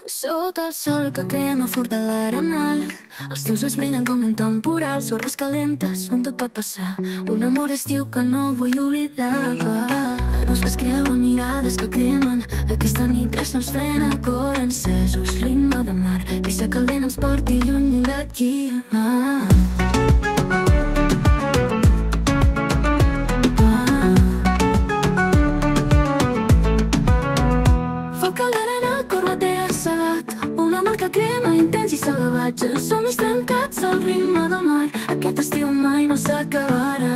Sota el sol que crema furt de l'arenal, els teus ulls brillen com un temporal, sorres calentes on tot pot passar. Un amor estiu que no vull oblidar. Nostres creuen mirades que cremen, aquesta nit res no ens frena, cor encesos, ritme de mar, deixa que el vent ens porti lluny d'aquí. Foc a l'arena, corbatea salat, una mar que crema intens i salvatge, somnis trencats al ritme del mar, aquest estiu mai no s'acabarà.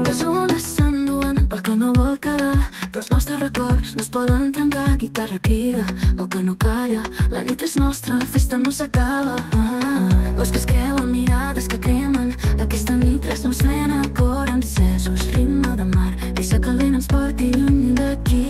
Les ones s'enduen el que no vol quedar, però els nostres records no es poden trencar. Guitarra crida, el que no calla, la nit és nostra, la festa no s'acaba. Veus que es creuen mirades que cremen, aquesta nit res no ens frena, cor encesos, ritme de mar, deixa que el vent ens porti lluny d'aquí.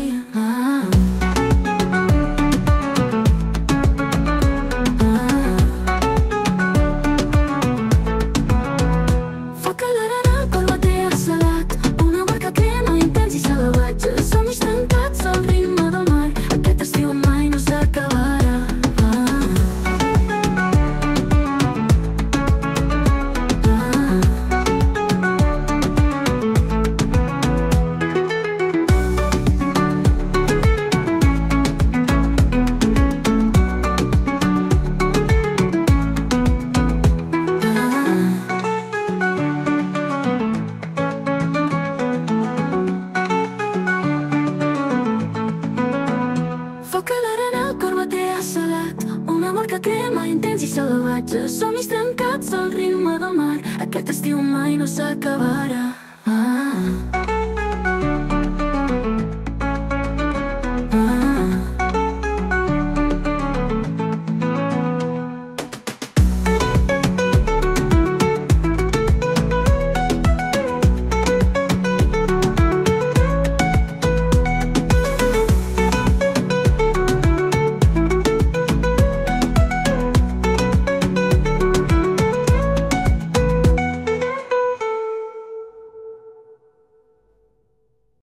Foc a l'arena, corbatea salat, una mar que crema intens i salvatge, somnis trencats al ritme del mar, aquest estiu mai no s'acabarà. Foc a l'arena, corbatea salat, un amor que crema intens i salvatge, somnis trencats al ritme del mar, aquest estiu mai no s'acabarà.